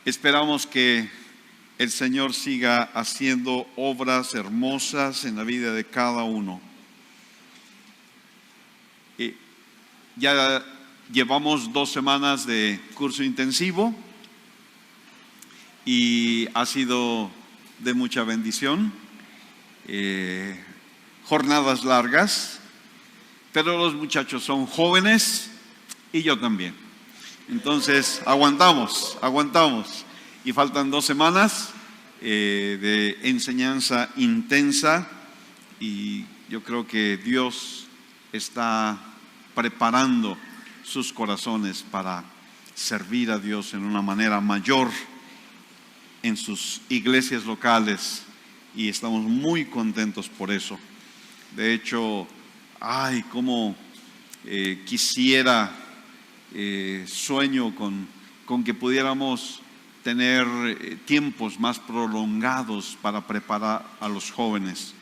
Esperamos que el Señor siga haciendo obras hermosas en la vida de cada uno. Ya llevamos 2 semanas de curso intensivo y ha sido de mucha bendición. Jornadas largas, pero los muchachos son jóvenes y yo también. Entonces aguantamos y faltan 2 semanas de enseñanza intensa y yo creo que Dios está preparando sus corazones para servir a Dios en una manera mayor en sus iglesias locales y estamos muy contentos por eso. De hecho, cómo quisiera, sueño con que pudiéramos tener tiempos más prolongados para preparar a los jóvenes.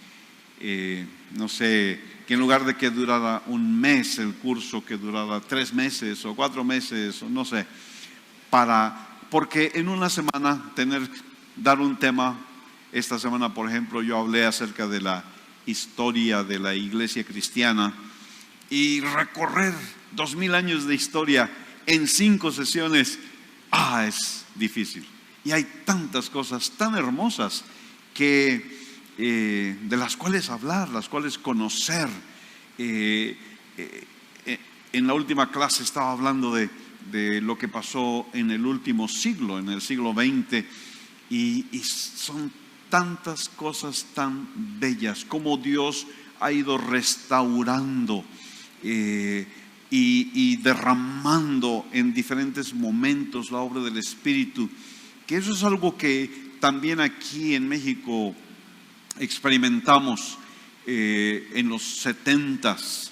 No sé, que en lugar de que durara 1 mes el curso, que durara 3 meses o 4 meses, o no sé, porque en una semana dar un tema. Esta semana, por ejemplo, yo hablé acerca de la historia de la iglesia cristiana y recorrer 2000 años de historia en 5 sesiones, es difícil. Y hay tantas cosas tan hermosas que de las cuales hablar, las cuales conocer. En la última clase estaba hablando de lo que pasó en el último siglo, en el siglo XX, y son tantas cosas tan bellas, como Dios ha ido restaurando y derramando en diferentes momentos la obra del Espíritu, que eso es algo que también aquí en México experimentamos en los 70s.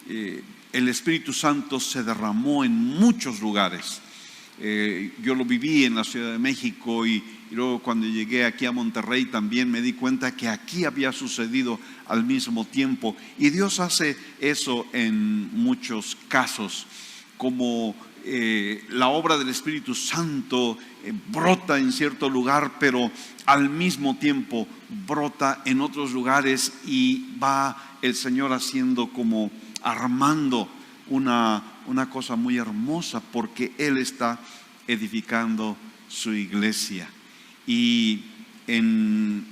El Espíritu Santo se derramó en muchos lugares. Yo lo viví en la Ciudad de México y luego cuando llegué aquí a Monterrey también me di cuenta que aquí había sucedido al mismo tiempo, y Dios hace eso en muchos casos, como la obra del Espíritu Santo brota en cierto lugar, pero al mismo tiempo brota en otros lugares y va el Señor haciendo, como armando una cosa muy hermosa, porque Él está edificando su iglesia. Y en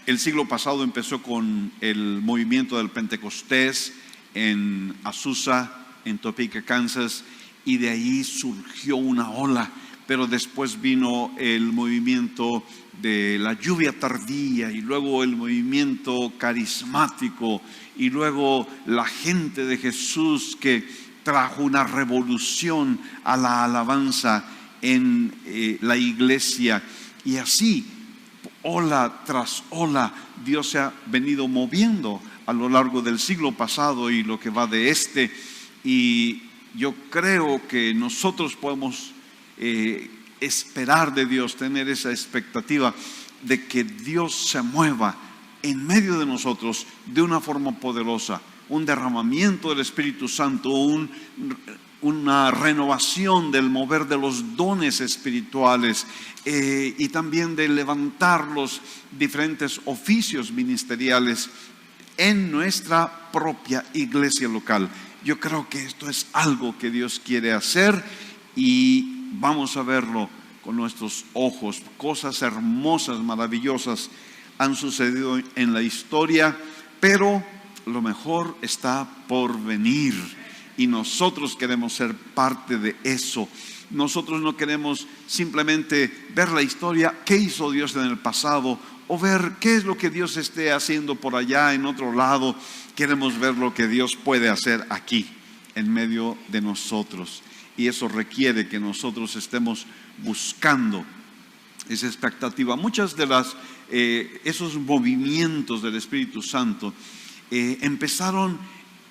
el siglo pasado empezó con el movimiento del Pentecostés en Azusa, en Topeka, Kansas, y de ahí surgió una ola. Pero después vino el movimiento de la lluvia tardía, y luego el movimiento carismático, y luego la gente de Jesús que trajo una revolución a la alabanza en la iglesia. Y así, ola tras ola, Dios se ha venido moviendo a lo largo del siglo pasado y lo que va de este. Y yo creo que nosotros podemos esperar de Dios, tener esa expectativa de que Dios se mueva en medio de nosotros de una forma poderosa, un derramamiento del Espíritu Santo, una renovación del mover de los dones espirituales, y también de levantar los diferentes oficios ministeriales en nuestra propia iglesia local. Yo creo que esto es algo que Dios quiere hacer y vamos a verlo con nuestros ojos. Cosas hermosas, maravillosas han sucedido en la historia, pero lo mejor está por venir y nosotros queremos ser parte de eso. Nosotros no queremos simplemente ver la historia, qué hizo Dios en el pasado, o ver qué es lo que Dios esté haciendo por allá en otro lado. Queremos ver lo que Dios puede hacer aquí en medio de nosotros, y eso requiere que nosotros estemos buscando esa expectativa. Muchas de esos movimientos del Espíritu Santo empezaron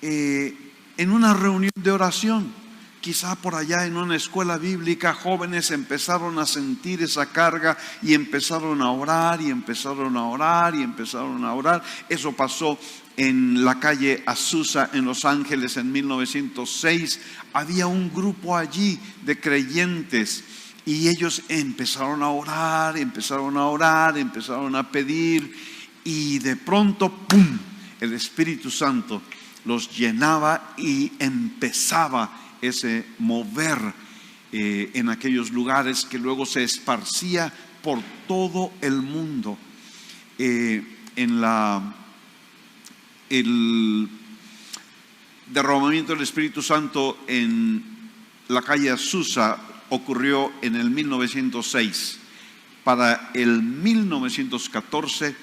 en una reunión de oración. Quizá por allá en una escuela bíblica, jóvenes empezaron a sentir esa carga y empezaron a orar y empezaron a orar y empezaron a orar. Eso pasó en la calle Azusa en Los Ángeles en 1906. Había un grupo allí de creyentes Y ellos empezaron a orar, empezaron a orar, empezaron a pedir, y de pronto, ¡pum!, el Espíritu Santo los llenaba y empezaba ese mover en aquellos lugares, que luego se esparcía por todo el mundo. El derramamiento del Espíritu Santo en la calle Azusa ocurrió en el 1906. Para el 1914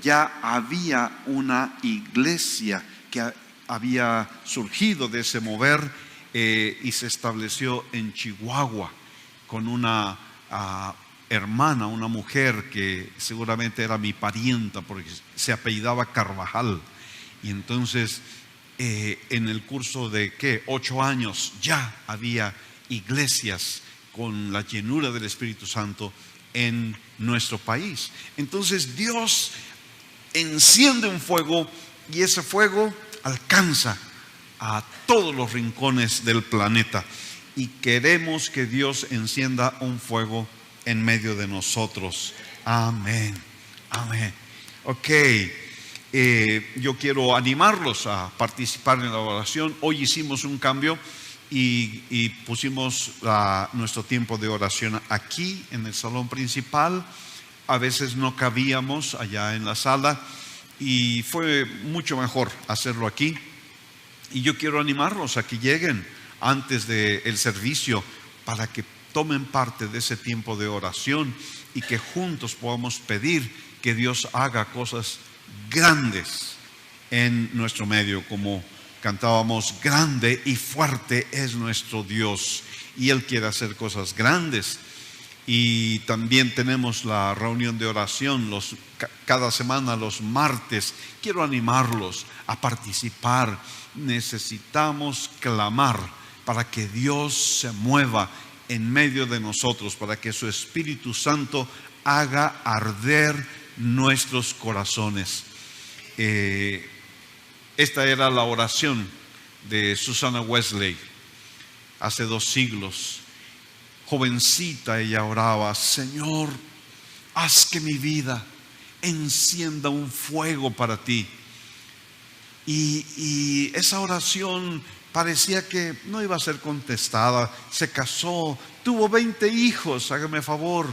ya había una iglesia que había surgido de ese mover y se estableció en Chihuahua con una hermana, una mujer que seguramente era mi parienta porque se apellidaba Carvajal. Y entonces en el curso de 8 años ya había iglesias con la llenura del Espíritu Santo en nuestro país. Entonces Dios enciende un fuego, y ese fuego alcanza a todos los rincones del planeta, y queremos que Dios encienda un fuego en medio de nosotros. Amén, amén. Ok, yo quiero animarlos a participar en la oración. Hoy hicimos un cambio y pusimos nuestro tiempo de oración aquí en el salón principal. A veces no cabíamos allá en la sala y fue mucho mejor hacerlo aquí. Y yo quiero animarlos a que lleguen antes del servicio para que tomen parte de ese tiempo de oración y que juntos podamos pedir que Dios haga cosas grandes en nuestro medio. Como cantábamos, grande y fuerte es nuestro Dios, y Él quiere hacer cosas grandes. Y también tenemos la reunión de oración cada semana los martes. Quiero animarlos a participar. Necesitamos clamar para que Dios se mueva en medio de nosotros, para que su Espíritu Santo haga arder nuestros corazones. Esta era la oración de Susana Wesley hace 2 siglos. Jovencita, ella oraba: Señor, haz que mi vida encienda un fuego para ti. Y esa oración parecía que no iba a ser contestada. Se casó, tuvo 20 hijos, hágame favor.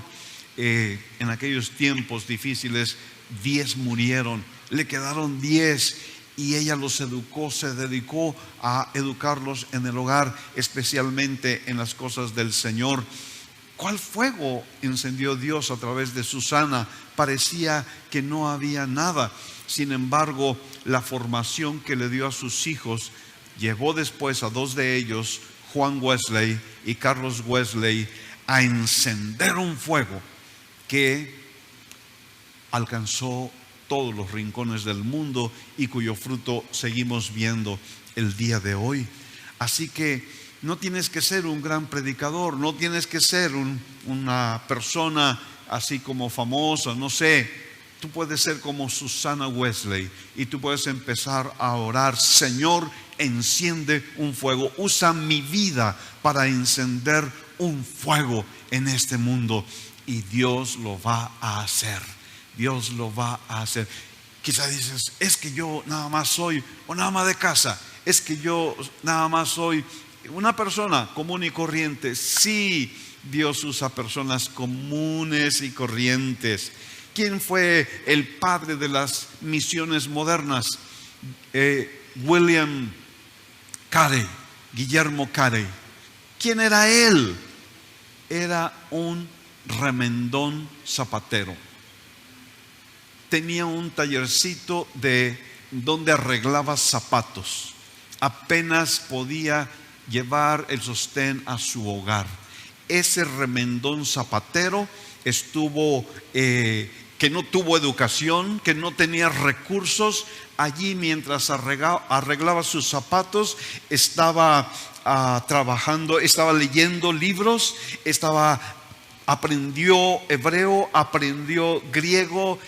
En aquellos tiempos difíciles, 10 murieron, le quedaron 10, y ella los educó, se dedicó a educarlos en el hogar, especialmente en las cosas del Señor. ¿Cuál fuego encendió Dios a través de Susana? Parecía que no había nada. Sin embargo, la formación que le dio a sus hijos llevó después a 2 de ellos, Juan Wesley y Carlos Wesley, a encender un fuego que alcanzó todos los rincones del mundo y cuyo fruto seguimos viendo el día de hoy. Así que no tienes que ser un gran predicador, no tienes que ser una persona así como famosa, no sé. Tú puedes ser como Susana Wesley y tú puedes empezar a orar: Señor, enciende un fuego, usa mi vida para encender un fuego en este mundo, y Dios lo va a hacer. Dios lo va a hacer. Quizás dices: es que yo nada más soy una ama de casa, es que yo nada más soy una persona común y corriente. Sí, Dios usa personas comunes y corrientes. ¿Quién fue el padre de las misiones modernas? William Carey, Guillermo Carey. ¿Quién era él? Era un remendón zapatero. Tenía un tallercito de donde arreglaba zapatos. Apenas podía llevar el sostén a su hogar. Ese remendón zapatero estuvo que no tuvo educación, que no tenía recursos. Allí, mientras arreglaba sus zapatos, estaba trabajando, estaba leyendo libros, aprendió hebreo, aprendió griego,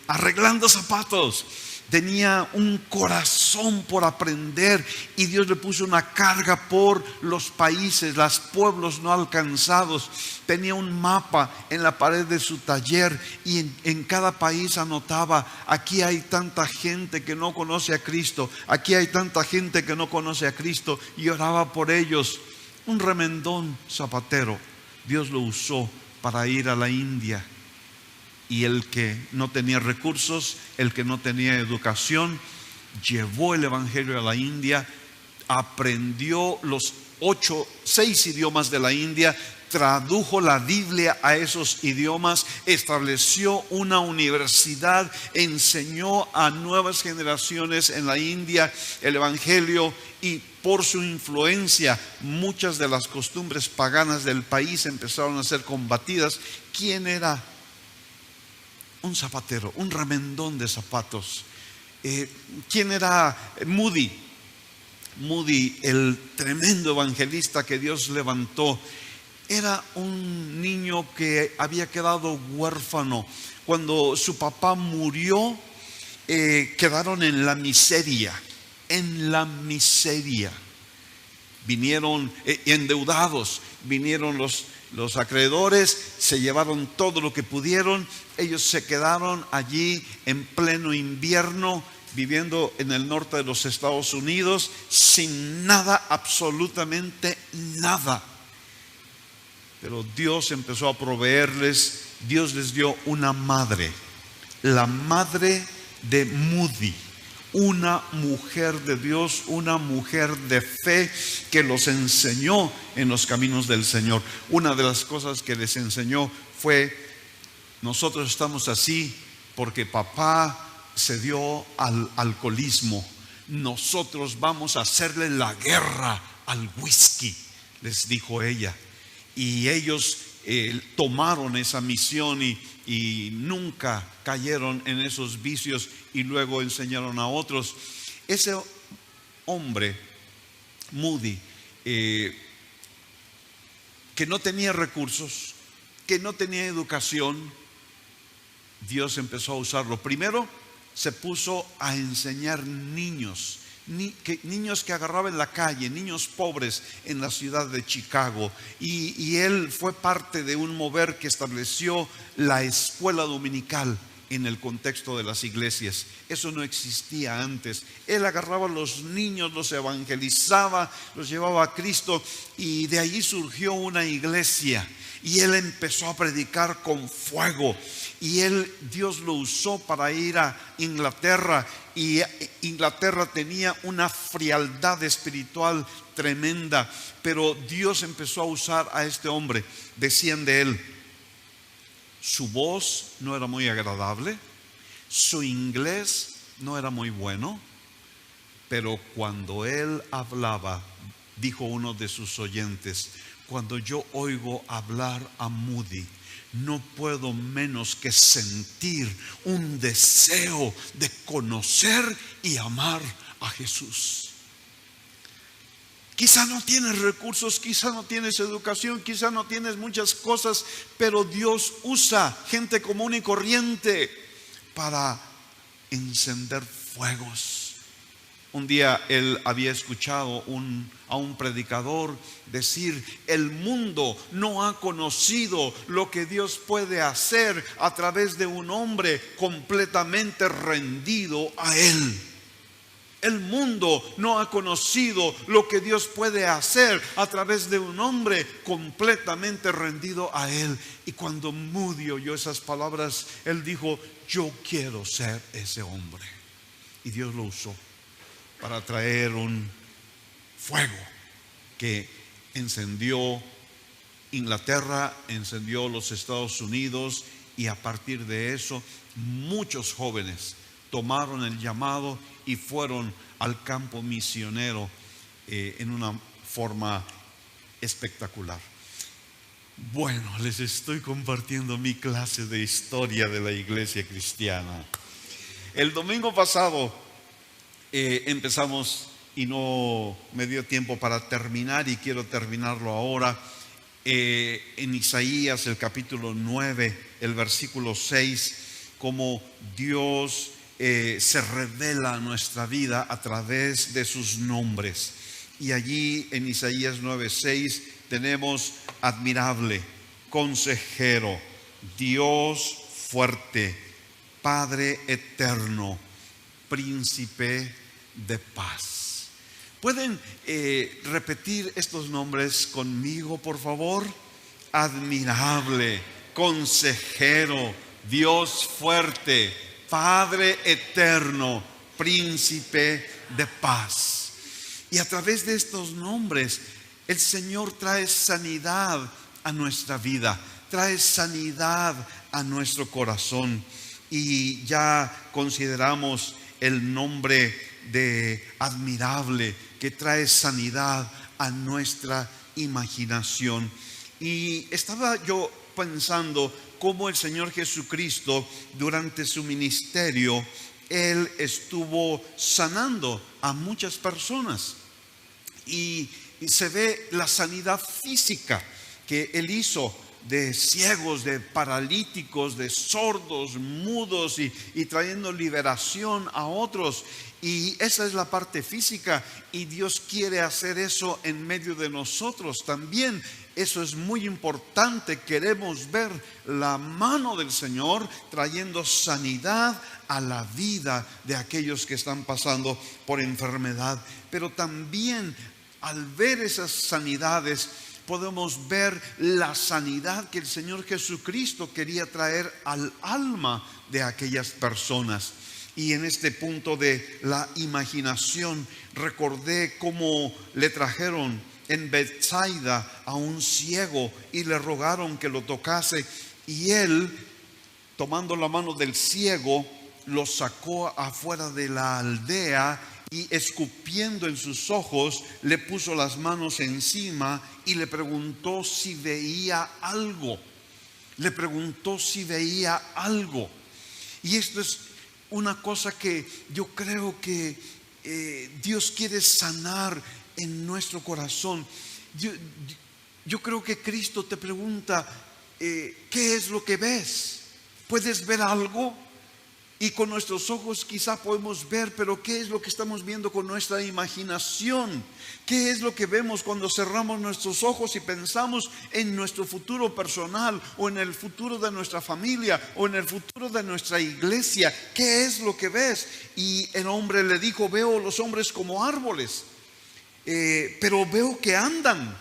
arreglando zapatos. tenía un corazón por aprender, y Dios le puso una carga por los países, los pueblos no alcanzados. Tenía un mapa en la pared de su taller, y en cada país anotaba: aquí hay tanta gente que no conoce a Cristo, aquí hay tanta gente que no conoce a Cristo, y oraba por ellos. Un remendón zapatero, Dios lo usó para ir a la India. Y el que no tenía recursos, el que no tenía educación, llevó el evangelio a la India, aprendió los 6 idiomas de la India, tradujo la Biblia a esos idiomas, estableció una universidad, enseñó a nuevas generaciones en la India el evangelio, y por su influencia muchas de las costumbres paganas del país empezaron a ser combatidas. ¿Quién era? Un zapatero, un remendón de zapatos. ¿Quién era Moody? Moody, el tremendo evangelista que Dios levantó, era un niño que había quedado huérfano. Cuando su papá murió, quedaron en la miseria. En la miseria. Vinieron endeudados, vinieron los acreedores, se llevaron todo lo que pudieron. Ellos se quedaron allí en pleno invierno, viviendo en el norte de los Estados Unidos, sin nada, absolutamente nada. Pero Dios empezó a proveerles. Dios les dio una madre, la madre de Moody, una mujer de Dios, una mujer de fe, que los enseñó en los caminos del Señor. Una de las cosas que les enseñó fue: nosotros estamos así porque papá se dio al alcoholismo. Nosotros vamos a hacerle la guerra al whisky, les dijo ella. Y ellos tomaron esa misión y nunca cayeron en esos vicios, y luego enseñaron a otros. Ese hombre, Moody, que no tenía recursos, que no tenía educación, Dios empezó a usarlo. Primero se puso a enseñar niños que agarraba en la calle, niños pobres en la ciudad de Chicago, y él fue parte de un mover que estableció la escuela dominical en el contexto de las iglesias. Eso no existía antes. Él agarraba a los niños, los evangelizaba, los llevaba a Cristo, y de allí surgió una iglesia, y él empezó a predicar con fuego. Y Dios lo usó para ir a Inglaterra, y Inglaterra tenía una frialdad espiritual tremenda, pero Dios empezó a usar a este hombre. Decían de él: su voz no era muy agradable, su inglés no era muy bueno, pero cuando él hablaba, dijo uno de sus oyentes: cuando yo oigo hablar a Moody, no puedo menos que sentir un deseo de conocer y amar a Jesús. Quizá no tienes recursos, quizá no tienes educación, quizá no tienes muchas cosas, pero Dios usa gente común y corriente para encender fuegos. Un día él había escuchado a un predicador decir: el mundo no ha conocido lo que Dios puede hacer a través de un hombre completamente rendido a Él. El mundo no ha conocido lo que Dios puede hacer a través de un hombre completamente rendido a Él. Y cuando Moody oyó esas palabras, él dijo: yo quiero ser ese hombre. Y Dios lo usó para traer un fuego que encendió Inglaterra, encendió los Estados Unidos, y a partir de eso muchos jóvenes tomaron el llamado y fueron al campo misionero en una forma espectacular. Bueno, les estoy compartiendo mi clase de historia de la iglesia cristiana. El domingo pasado empezamos y no me dio tiempo para terminar, y quiero terminarlo ahora. En Isaías, el capítulo 9, el versículo 6, como Dios se revela a nuestra vida a través de sus nombres. Y allí en Isaías 9:6 tenemos admirable, consejero, Dios fuerte, Padre eterno, príncipe de paz. ¿Pueden repetir estos nombres conmigo, por favor? Admirable, consejero, Dios fuerte, Padre eterno, príncipe de paz. Y a través de estos nombres, el Señor trae sanidad a nuestra vida, trae sanidad a nuestro corazón. Y ya consideramos el nombre de admirable, que trae sanidad a nuestra imaginación. Y estaba yo pensando cómo el Señor Jesucristo, durante su ministerio, Él estuvo sanando a muchas personas. Y se ve la sanidad física que Él hizo de ciegos, de paralíticos, de sordos, mudos, y trayendo liberación a otros. Y esa es la parte física, y Dios quiere hacer eso en medio de nosotros también. Eso es muy importante. Queremos ver la mano del Señor trayendo sanidad a la vida de aquellos que están pasando por enfermedad. Pero también al ver esas sanidades, podemos ver la sanidad que el Señor Jesucristo quería traer al alma de aquellas personas. Y en este punto de la imaginación, recordé cómo le trajeron en Betsaida a un ciego y le rogaron que lo tocase, y él, tomando la mano del ciego, lo sacó afuera de la aldea y, escupiendo en sus ojos, le puso las manos encima y le preguntó si veía algo. Le preguntó si veía algo. Y esto es una cosa que yo creo que Dios quiere sanar en nuestro corazón. Yo creo que Cristo te pregunta, ¿qué es lo que ves? ¿Puedes ver algo? Y con nuestros ojos quizá podemos ver, pero ¿qué es lo que estamos viendo con nuestra imaginación? ¿Qué es lo que vemos cuando cerramos nuestros ojos y pensamos en nuestro futuro personal, o en el futuro de nuestra familia, o en el futuro de nuestra iglesia? ¿Qué es lo que ves? Y el hombre le dijo, veo los hombres como árboles, pero veo que andan,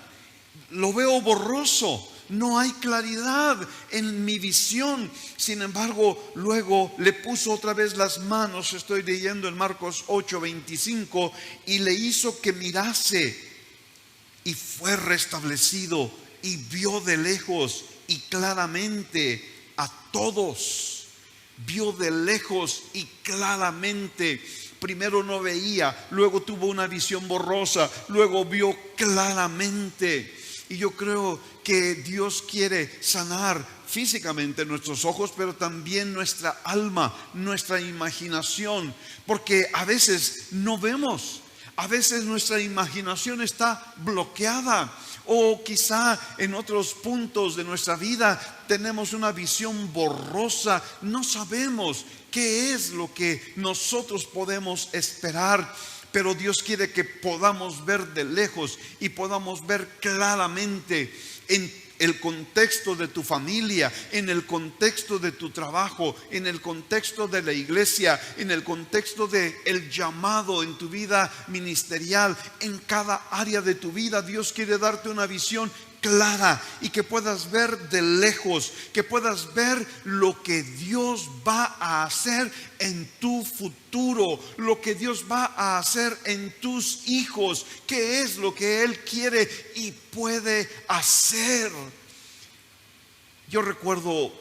lo veo borroso. No hay claridad en mi visión. Sin embargo, luego le puso otra vez las manos, estoy leyendo en Marcos 8:25, y le hizo que mirase, y fue restablecido, y vio de lejos y claramente a todos. Vio de lejos y claramente. Primero no veía, luego tuvo una visión borrosa, luego vio claramente. Y yo creo que Dios quiere sanar físicamente nuestros ojos, pero también nuestra alma, nuestra imaginación, porque a veces no vemos, a veces nuestra imaginación está bloqueada, o quizá en otros puntos de nuestra vida tenemos una visión borrosa, no sabemos qué es lo que nosotros podemos esperar. Pero Dios quiere que podamos ver de lejos y podamos ver claramente en el contexto de tu familia, en el contexto de tu trabajo, en el contexto de la iglesia, en el contexto del llamado en tu vida ministerial, en cada área de tu vida. Dios quiere darte una visión clara y que puedas ver de lejos, que puedas ver lo que Dios va a hacer en tu futuro, lo que Dios va a hacer en tus hijos, qué es lo que Él quiere y puede hacer. Yo recuerdo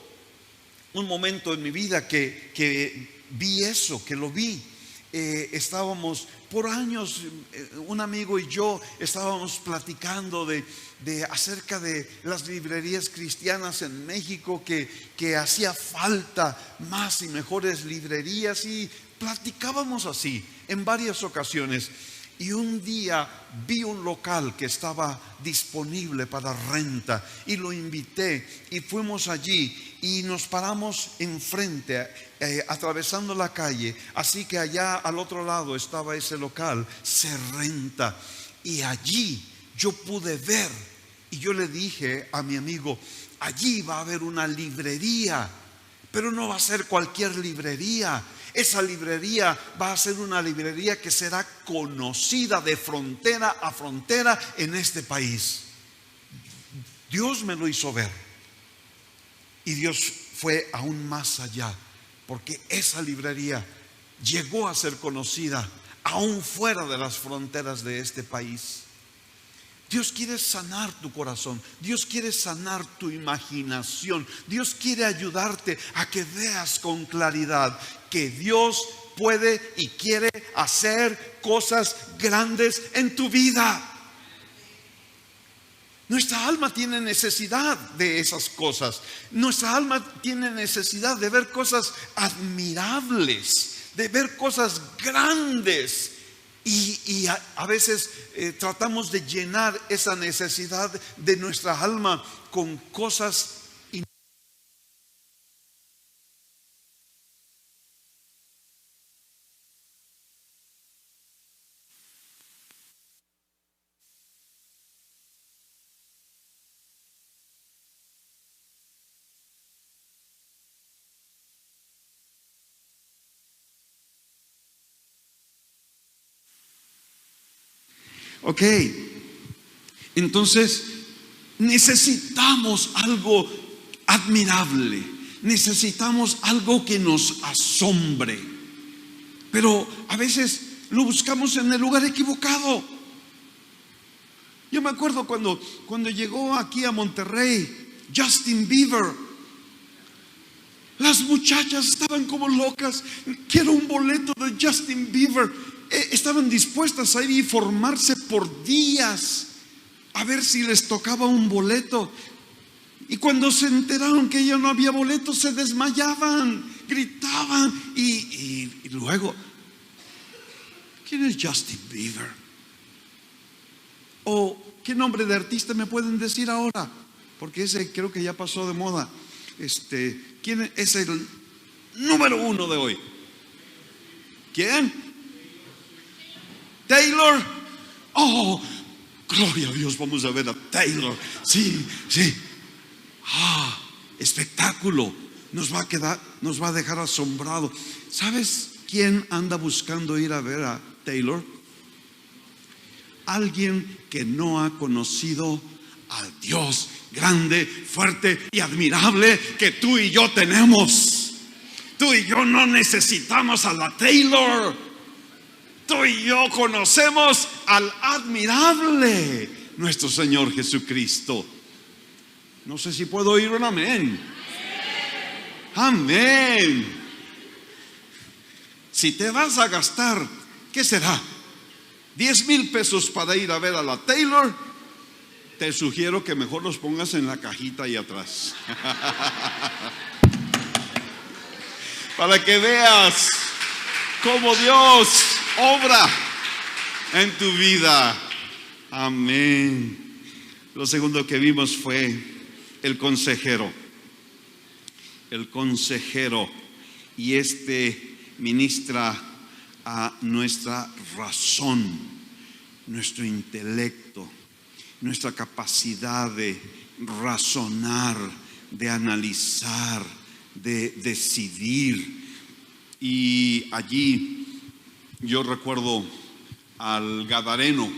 un momento en mi vida que vi eso, que lo vi. Estábamos por años, un amigo y yo estábamos platicando acerca de las librerías cristianas en México, que hacía falta más y mejores librerías, y platicábamos así en varias ocasiones. Y un día vi un local que estaba disponible para renta y lo invité y fuimos allí y nos paramos enfrente, atravesando la calle. Así que allá al otro lado estaba ese local, se renta. Y allí yo pude ver, y yo le dije a mi amigo, allí va a haber una librería, pero no va a ser cualquier librería. Esa librería va a ser una librería que será conocida de frontera a frontera en este país. Dios me lo hizo ver. Y Dios fue aún más allá, porque esa librería llegó a ser conocida aún fuera de las fronteras de este país. Dios quiere sanar tu corazón. Dios quiere sanar tu imaginación. Dios quiere ayudarte a que veas con claridad que Dios puede y quiere hacer cosas grandes en tu vida. Nuestra alma tiene necesidad de esas cosas. Nuestra alma tiene necesidad de ver cosas admirables, de ver cosas grandes. Y a veces tratamos de llenar esa necesidad de nuestra alma con cosas. Ok, entonces necesitamos algo admirable, necesitamos algo que nos asombre, pero a veces lo buscamos en el lugar equivocado. Yo me acuerdo cuando llegó aquí a Monterrey Justin Bieber, las muchachas estaban como locas. Quiero un boleto de Justin Bieber. Estaban dispuestas a ir y formarse por días a ver si les tocaba un boleto. Y cuando se enteraron que ya no había boleto, se desmayaban, gritaban. Y luego, ¿quién es Justin Bieber? ¿O qué nombre de artista me pueden decir ahora? Porque ese creo que ya pasó de moda. ¿Quién es el número uno de hoy? ¿Quién? Taylor. Oh, gloria a Dios, vamos a ver a Taylor. Sí, sí. Espectáculo. Nos va a dejar asombrado. ¿Sabes quién anda buscando ir a ver a Taylor? Alguien que no ha conocido al Dios grande, fuerte y admirable que tú y yo tenemos. Tú y yo no necesitamos a la Taylor. Tú y yo conocemos al admirable, nuestro Señor Jesucristo. No sé si puedo oír un amén. Amén. Si te vas a gastar, ¿qué será? 10,000 pesos para ir a ver a la Taylor. Te sugiero que mejor los pongas en la cajita ahí atrás. Para que veas cómo Dios obra en tu vida. Amén. Lo segundo que vimos fue el consejero. El consejero. Y ministra a nuestra razón, nuestro intelecto, nuestra capacidad de razonar, de analizar, de decidir. Y allí yo recuerdo al Gadareno.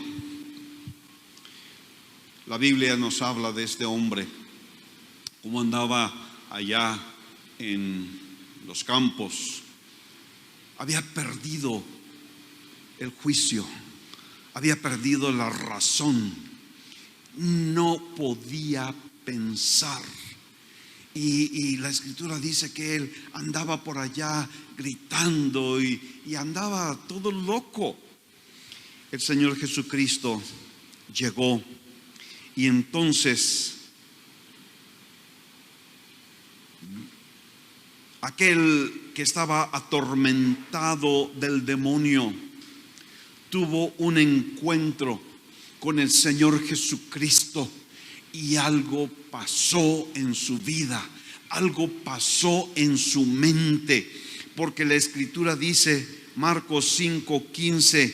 La Biblia nos habla de este hombre, cómo andaba allá en los campos. Había perdido el juicio, había perdido la razón, no podía pensar. Y la Escritura dice que él andaba por allá gritando y andaba todo loco. El Señor Jesucristo llegó y entonces aquel que estaba atormentado del demonio tuvo un encuentro con el Señor Jesucristo y algo pasó en su vida, algo pasó en su mente, porque la Escritura dice, Marcos 5:15,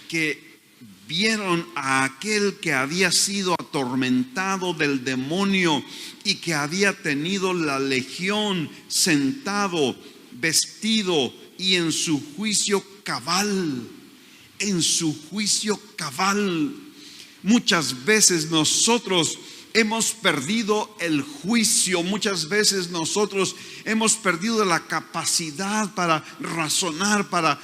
que vieron a aquel que había sido atormentado del demonio y que había tenido la legión sentado, vestido y en su juicio cabal. En su juicio cabal. Muchas veces nosotros hemos perdido el juicio, muchas veces nosotros hemos perdido la capacidad para razonar, para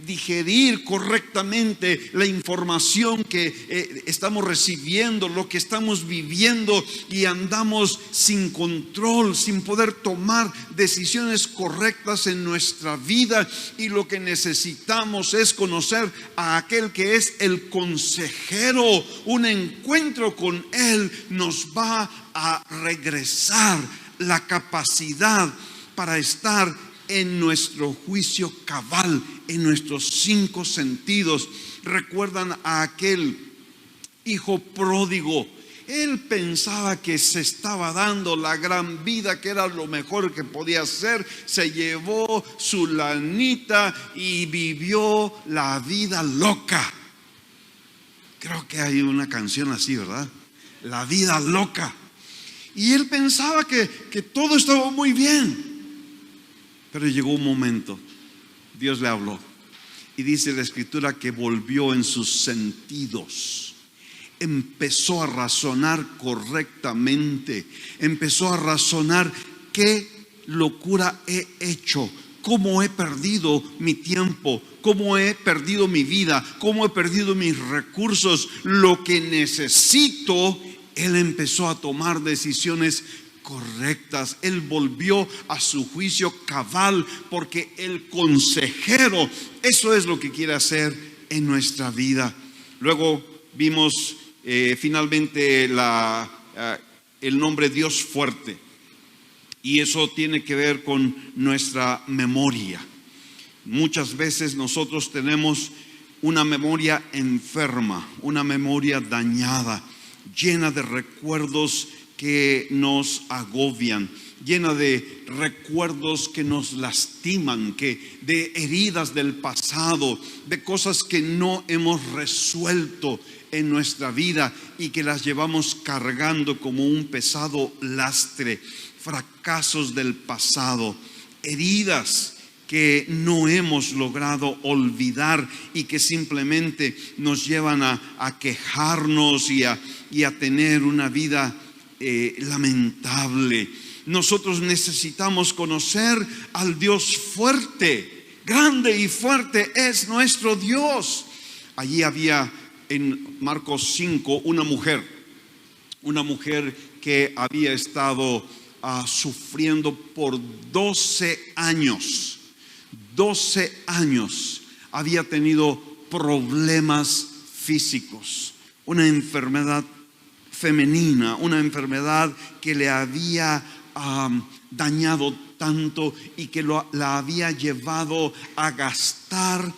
digerir correctamente la información que estamos recibiendo, lo que estamos viviendo, y andamos sin control, sin poder tomar decisiones correctas en nuestra vida. Y lo que necesitamos es conocer a aquel que es el consejero. Un encuentro con Él nos va a regresar la capacidad para estar en nuestro juicio cabal, en nuestros 5 sentidos. Recuerdan a aquel hijo pródigo. Él pensaba que se estaba dando la gran vida, que era lo mejor que podía hacer. Se llevó su lanita y vivió la vida loca. Creo que hay una canción así, ¿verdad? La vida loca. Y él pensaba que todo estaba muy bien. Pero llegó un momento, Dios le habló y dice la Escritura que volvió en sus sentidos. Empezó a razonar correctamente, empezó a razonar: qué locura he hecho, cómo he perdido mi tiempo, cómo he perdido mi vida, cómo he perdido mis recursos, lo que necesito. Él empezó a tomar decisiones correctas. Él volvió a su juicio cabal, porque el consejero, eso es lo que quiere hacer en nuestra vida. Luego vimos finalmente el nombre Dios fuerte, y eso tiene que ver con nuestra memoria. Muchas veces nosotros tenemos una memoria enferma, una memoria dañada, llena de recuerdos que nos agobian, llena de recuerdos que nos lastiman, de heridas del pasado, de cosas que no hemos resuelto en nuestra vida y que las llevamos cargando como un pesado lastre, fracasos del pasado, heridas que no hemos logrado olvidar y que simplemente nos llevan a quejarnos y a tener una vida lamentable. Nosotros necesitamos conocer al Dios fuerte. Grande y fuerte es nuestro Dios. Allí había en Marcos 5 una mujer que había estado sufriendo por 12 años. 12 años había tenido problemas físicos, una enfermedad femenina, una enfermedad que le había dañado tanto y que la había llevado a gastar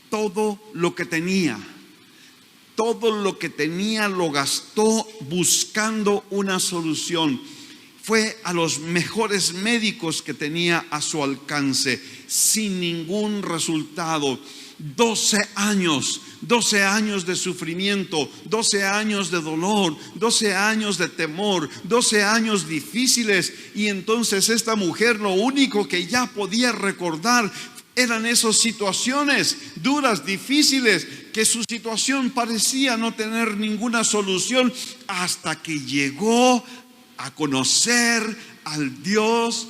todo lo que tenía. Todo lo que tenía lo gastó buscando una solución. Fue a los mejores médicos que tenía a su alcance, sin ningún resultado. 12 años de sufrimiento, 12 años de dolor, 12 años de temor, 12 años difíciles. Y entonces esta mujer, lo único que ya podía recordar eran esas situaciones duras, difíciles, que su situación parecía no tener ninguna solución, hasta que llegó a conocer al Dios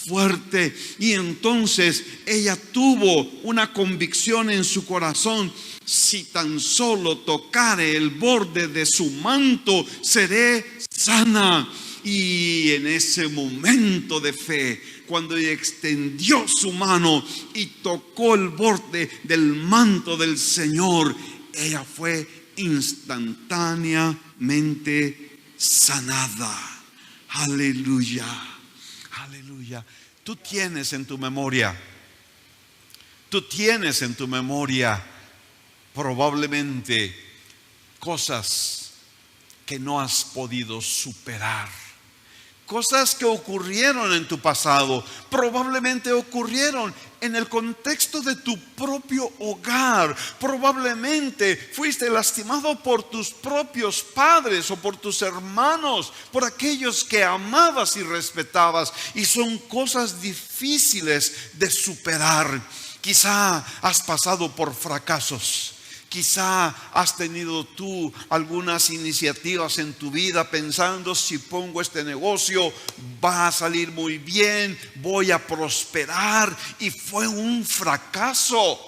fuerte. Y entonces ella tuvo una convicción en su corazón: si tan solo tocare el borde de su manto, seré sana. Y en ese momento de fe, cuando ella extendió su mano y tocó el borde del manto del Señor, ella fue instantáneamente sanada. Aleluya, aleluya. Tú tienes en tu memoria Probablemente cosas que no has podido superar. Cosas que ocurrieron en tu pasado, probablemente ocurrieron en el contexto de tu propio hogar. Probablemente fuiste lastimado por tus propios padres o por tus hermanos, por aquellos que amabas y respetabas. Y son cosas difíciles de superar. Quizá has pasado por fracasos. Quizá has tenido tú algunas iniciativas en tu vida pensando, si pongo este negocio va a salir muy bien, voy a prosperar, y fue un fracaso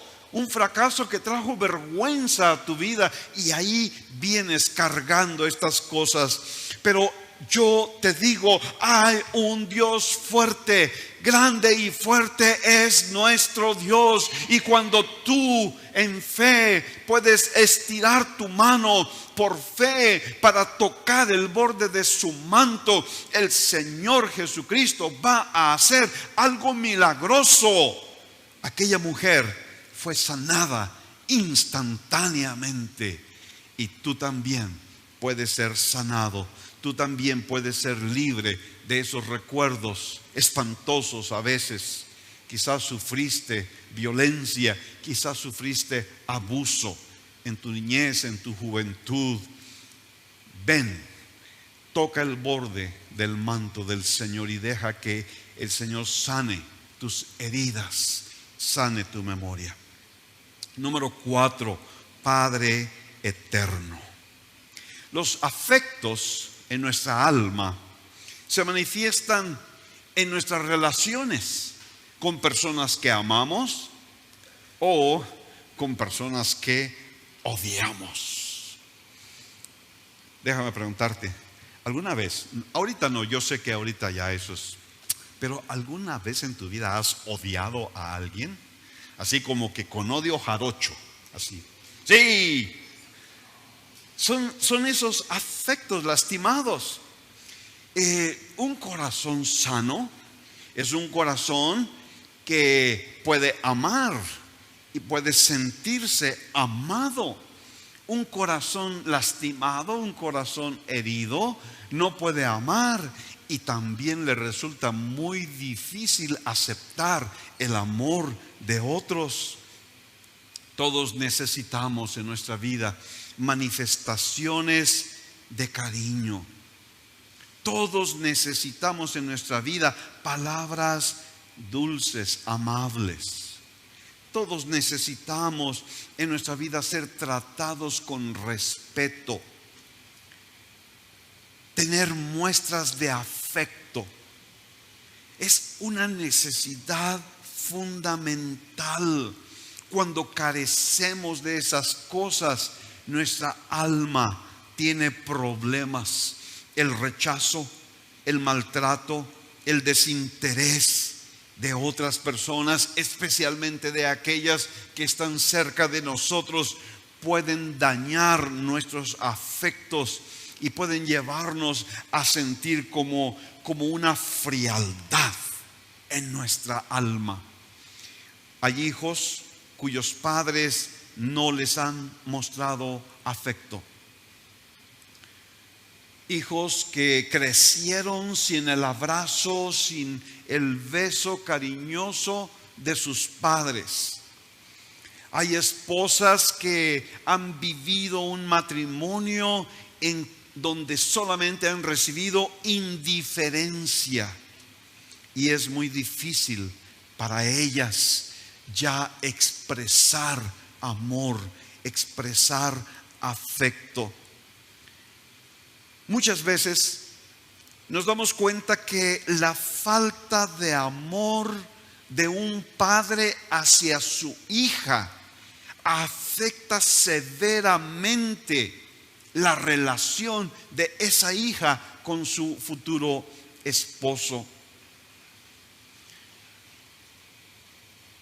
que trajo vergüenza a tu vida, y ahí vienes cargando estas cosas. Pero yo te digo, hay un Dios fuerte, grande y fuerte es nuestro Dios. Y cuando tú en fe puedes estirar tu mano por fe para tocar el borde de su manto, el Señor Jesucristo va a hacer algo milagroso. Aquella mujer fue sanada instantáneamente, y tú también puedes ser sanado. Tú también puedes ser libre de esos recuerdos espantosos a veces. Quizás sufriste violencia, quizás sufriste abuso en tu niñez, en tu juventud. Ven, toca el borde del manto del Señor y deja que el Señor sane tus heridas, sane tu memoria. Número 4, Padre eterno. Los afectos en nuestra alma se manifiestan en nuestras relaciones con personas que amamos o con personas que odiamos. Déjame preguntarte, ¿alguna vez, ahorita no, yo sé que ahorita ya eso es, pero alguna vez en tu vida has odiado a alguien? Así como que con odio jarocho, así. Sí. Son esos afectos lastimados. Un corazón sano es un corazón que puede amar y puede sentirse amado. Un corazón lastimado, un corazón herido, no puede amar, y también le resulta muy difícil aceptar el amor de otros. Todos necesitamos en nuestra vida manifestaciones de cariño. Todos necesitamos en nuestra vida palabras dulces, amables. Todos necesitamos en nuestra vida ser tratados con respeto, tener muestras de afecto. Es una necesidad fundamental. Cuando carecemos de esas cosas, nuestra alma tiene problemas. El rechazo, el maltrato, el desinterés de otras personas, especialmente de aquellas que están cerca de nosotros, pueden dañar nuestros afectos y pueden llevarnos a sentir como una frialdad en nuestra alma. Hay hijos cuyos padres no les han mostrado afecto. Hijos que crecieron sin el abrazo, sin el beso cariñoso de sus padres. Hay esposas que han vivido un matrimonio en donde solamente han recibido indiferencia, y es muy difícil para ellas ya expresar amor, expresar afecto. Muchas veces nos damos cuenta que la falta de amor de un padre hacia su hija afecta severamente la relación de esa hija con su futuro esposo.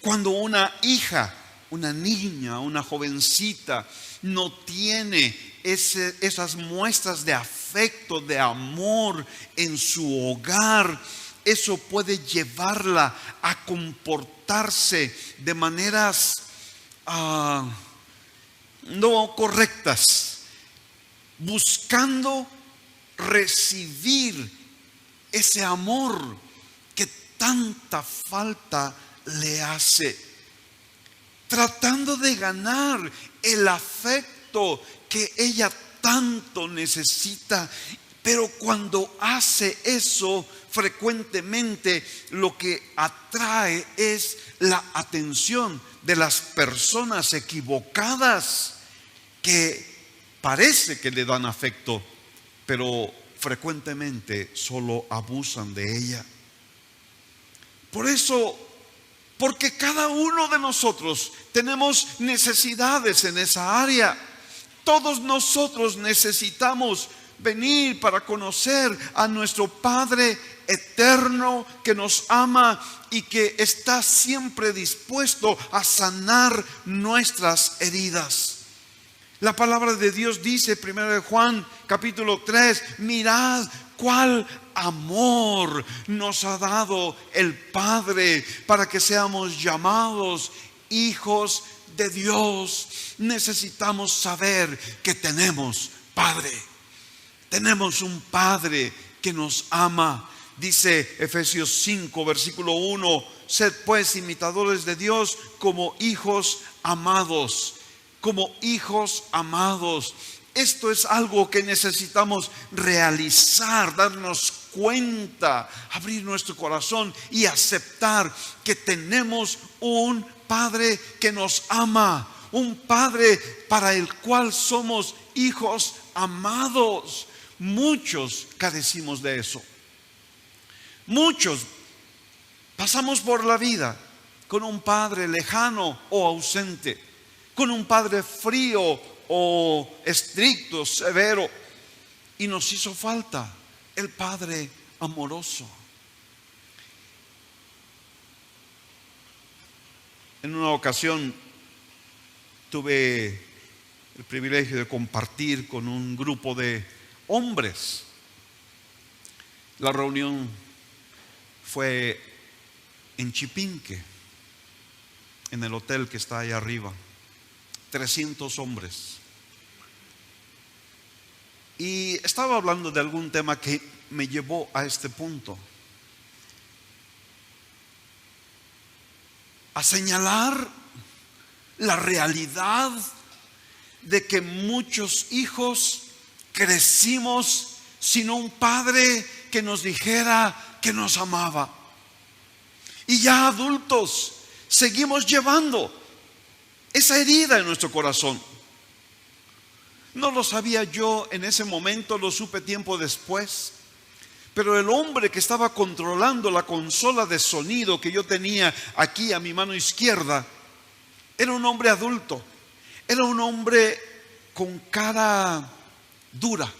Cuando una hija, una niña, una jovencita no tiene esas muestras de afecto, de amor en su hogar, eso puede llevarla a comportarse de maneras no correctas, buscando recibir ese amor que tanta falta le hace, tratando de ganar el afecto que ella tanto necesita. Pero cuando hace eso, frecuentemente lo que atrae es la atención de las personas equivocadas, que parece que le dan afecto, pero frecuentemente solo abusan de ella. Por eso, porque cada uno de nosotros tenemos necesidades en esa área. Todos nosotros necesitamos venir para conocer a nuestro Padre eterno que nos ama y que está siempre dispuesto a sanar nuestras heridas. La palabra de Dios dice, 1 Juan capítulo 3, mirad cuál amor nos ha dado el Padre para que seamos llamados hijos de Dios. Necesitamos saber que tenemos Padre. Tenemos un Padre que nos ama. Dice Efesios 5, versículo 1, sed pues imitadores de Dios como hijos amados. Como hijos amados. Esto es algo que necesitamos realizar, darnos cuenta, abrir nuestro corazón y aceptar que tenemos un Padre que nos ama, un Padre para el cual somos hijos amados. Muchos carecimos de eso. Muchos pasamos por la vida con un Padre lejano o ausente, con un Padre frío o estricto, severo, y nos hizo falta el Padre amoroso. En una ocasión tuve el privilegio de compartir con un grupo de hombres. La reunión fue en Chipinque, en el hotel que está ahí arriba. 300 hombres. Y estaba hablando de algún tema que me llevó a este punto, a señalar la realidad de que muchos hijos crecimos sin un padre que nos dijera que nos amaba. Y ya adultos seguimos llevando esa herida en nuestro corazón. No lo sabía yo en ese momento, lo supe tiempo después. Pero el hombre que estaba controlando la consola de sonido que yo tenía aquí a mi mano izquierda era un hombre adulto. Era un hombre con cara dura,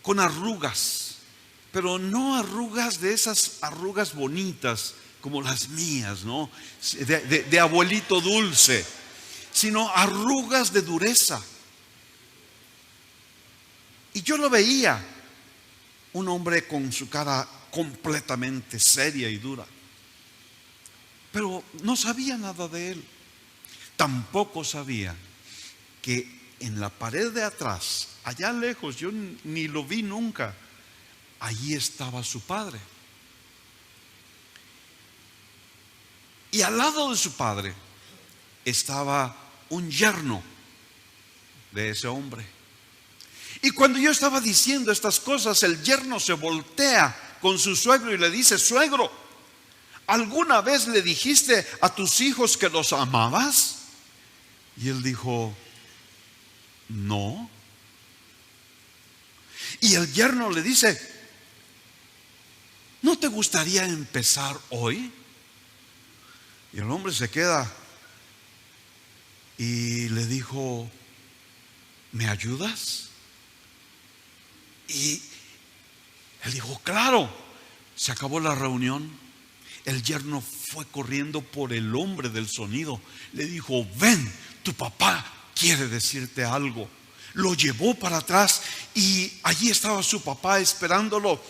con arrugas, pero no arrugas de esas arrugas bonitas como las mías, ¿no? De abuelito dulce, sino arrugas de dureza. Y yo lo veía, un hombre con su cara completamente seria y dura, pero no sabía nada de él. Tampoco sabía que en la pared de atrás, allá lejos, yo ni lo vi nunca, allí estaba su padre. Y al lado de su padre estaba un yerno de ese hombre. Y cuando yo estaba diciendo estas cosas, el yerno se voltea con su suegro y le dice: suegro, ¿alguna vez le dijiste a tus hijos que los amabas? Y él dijo: no. Y el yerno le dice: ¿no te gustaría empezar hoy? Y el hombre se queda y le dijo: ¿me ayudas? Y él dijo: claro. Se acabó la reunión. El yerno fue corriendo por el hombre del sonido. Le dijo: ven, tu papá quiere decirte algo. Lo llevó para atrás y allí estaba su papá esperándolo.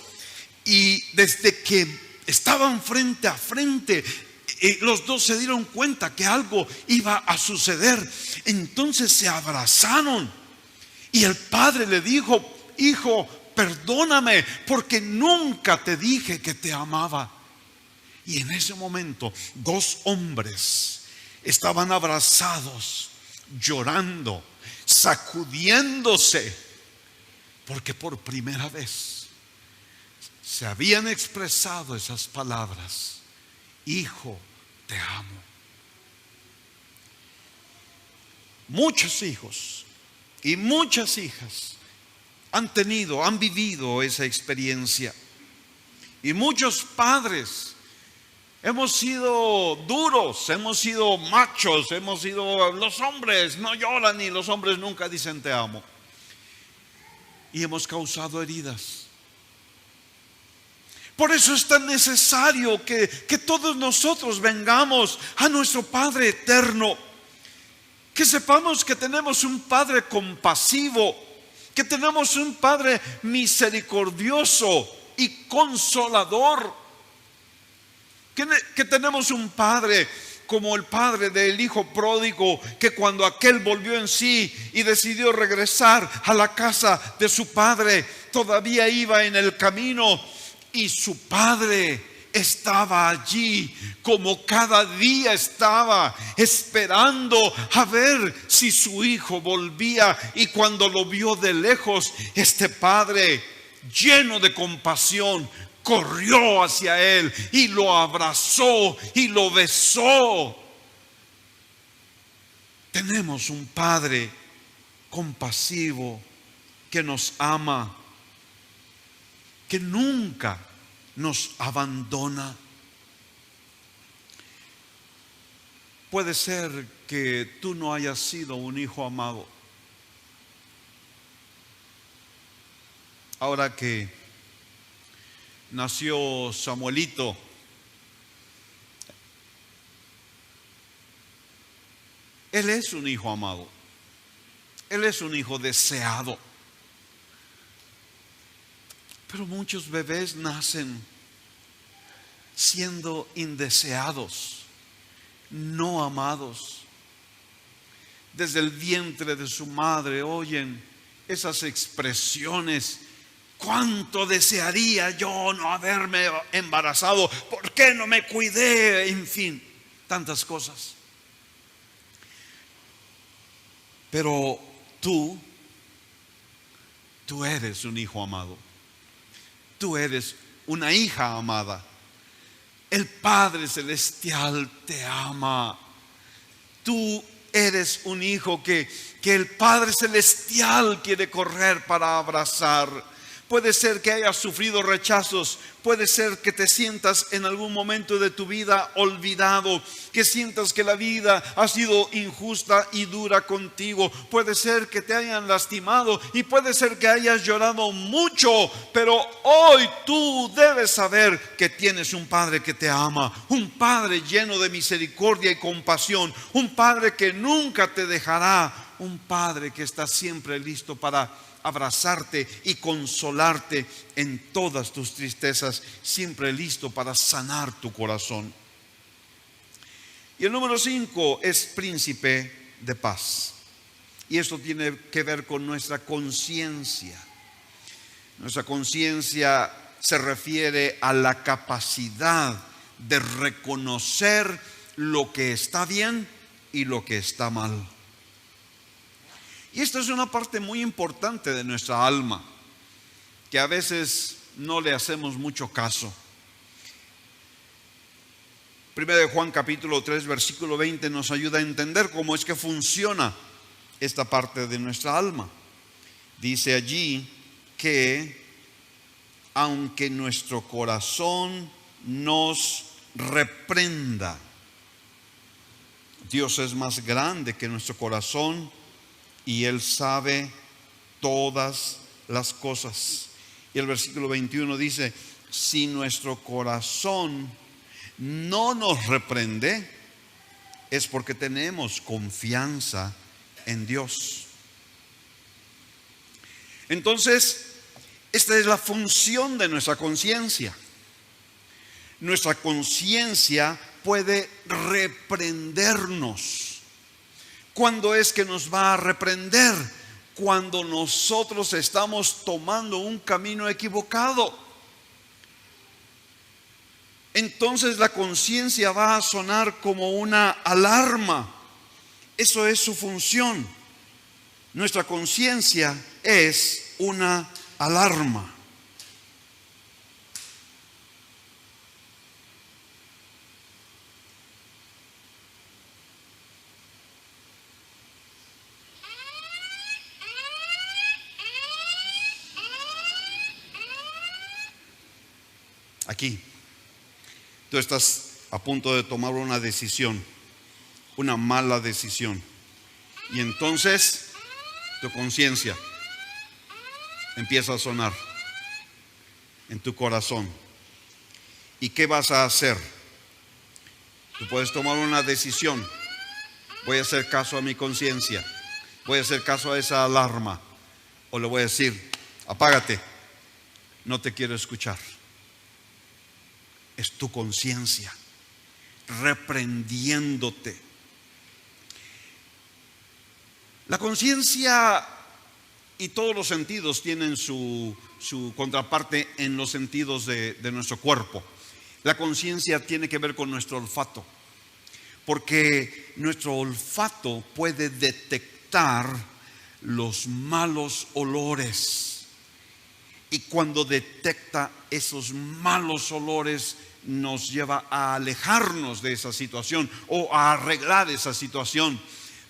Y desde que estaban frente a frente, los dos se dieron cuenta que algo iba a suceder. Entonces se abrazaron y el padre le dijo: hijo, perdóname porque nunca te dije que te amaba. Y en ese momento 2 hombres estaban abrazados, llorando, sacudiéndose, porque por primera vez se habían expresado esas palabras: hijo, te amo. Muchos hijos y muchas hijas han vivido esa experiencia. Y muchos padres hemos sido duros, hemos sido machos, los hombres no lloran y los hombres nunca dicen te amo. Y hemos causado heridas. Por eso es tan necesario que todos nosotros vengamos a nuestro Padre eterno, que sepamos que tenemos un Padre compasivo, que tenemos un Padre misericordioso y consolador, que tenemos un Padre como el padre del hijo pródigo, que cuando aquel volvió en sí y decidió regresar a la casa de su padre, todavía iba en el camino y su padre estaba allí, como cada día estaba esperando a ver si su hijo volvía. Y cuando lo vio de lejos, este padre, lleno de compasión, corrió hacia él y lo abrazó y lo besó. Tenemos un Padre compasivo que nos ama, que nunca nos abandona. Puede ser que tú no hayas sido un hijo amado. Ahora que nació Samuelito, él es un hijo amado, él es un hijo deseado. Pero muchos bebés nacen siendo indeseados, no amados. Desde el vientre de su madre oyen esas expresiones: cuánto desearía yo no haberme embarazado, ¿por qué no me cuidé? En fin, tantas cosas. Pero tú eres un hijo amado, tú eres una hija amada. El Padre Celestial te ama. Tú eres un hijo que el Padre Celestial quiere correr para abrazar. Puede ser que hayas sufrido rechazos, puede ser que te sientas en algún momento de tu vida olvidado, que sientas que la vida ha sido injusta y dura contigo. Puede ser que te hayan lastimado y puede ser que hayas llorado mucho, pero hoy tú debes saber que tienes un Padre que te ama, un Padre lleno de misericordia y compasión, un Padre que nunca te dejará, un Padre que está siempre listo para abrazarte y consolarte en todas tus tristezas, siempre listo para sanar tu corazón. Y el número 5 es príncipe de paz. Y esto tiene que ver con nuestra conciencia. Nuestra conciencia se refiere a la capacidad de reconocer lo que está bien y lo que está mal. Y esta es una parte muy importante de nuestra alma, que a veces no le hacemos mucho caso. 1 de Juan capítulo 3 versículo 20 nos ayuda a entender cómo es que funciona esta parte de nuestra alma. Dice allí que aunque nuestro corazón nos reprenda, Dios es más grande que nuestro corazón y Él sabe todas las cosas. Y el versículo 21 dice: si nuestro corazón no nos reprende, es porque tenemos confianza en Dios. Entonces, esta es la función de nuestra conciencia. Nuestra conciencia puede reprendernos. ¿Cuándo es que nos va a reprender? Cuando nosotros estamos tomando un camino equivocado. Entonces la conciencia va a sonar como una alarma. Eso es su función. Nuestra conciencia es una alarma. Aquí, tú estás a punto de tomar una decisión, una mala decisión. Y entonces tu conciencia empieza a sonar en tu corazón. ¿Y qué vas a hacer? Tú puedes tomar una decisión. Voy a hacer caso a mi conciencia. Voy a hacer caso a esa alarma. O le voy a decir, apágate, no te quiero escuchar. Es tu conciencia reprendiéndote. La conciencia y todos los sentidos tienen su contraparte en los sentidos de nuestro cuerpo. La conciencia tiene que ver con nuestro olfato, porque nuestro olfato puede detectar los malos olores. Y cuando detecta esos malos olores, nos lleva a alejarnos de esa situación o a arreglar esa situación.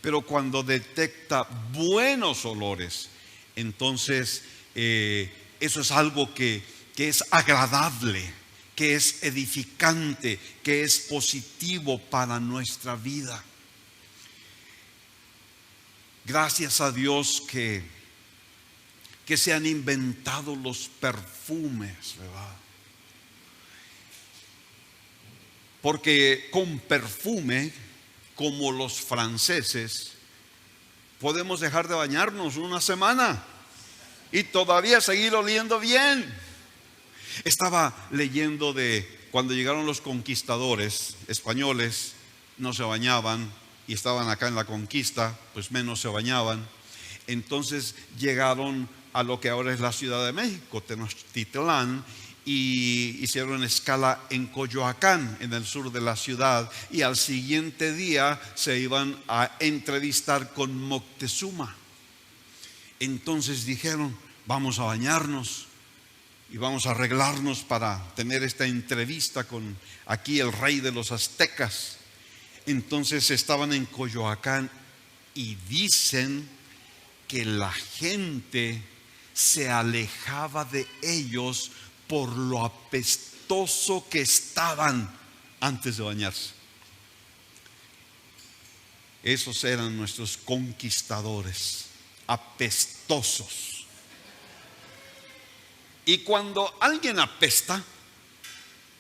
Pero cuando detecta buenos olores, entonces eso es algo que es agradable, que es edificante, que es positivo para nuestra vida. Gracias a Dios que se han inventado los perfumes, ¿verdad? Porque con perfume, como los franceses, podemos dejar de bañarnos una semana y todavía seguir oliendo bien. Estaba leyendo de cuando llegaron los conquistadores españoles, no se bañaban, y estaban acá en la conquista, pues menos se bañaban. Entonces llegaron a lo que ahora es la Ciudad de México, Tenochtitlán, y hicieron escala en Coyoacán, en el sur de la ciudad, y al siguiente día se iban a entrevistar con Moctezuma. Entonces dijeron, vamos a bañarnos y vamos a arreglarnos para tener esta entrevista con aquí el rey de los aztecas. Entonces estaban en Coyoacán y dicen que la gente se alejaba de ellos por lo apestoso que estaban antes de bañarse. Esos eran nuestros conquistadores, apestosos. Y cuando alguien apesta,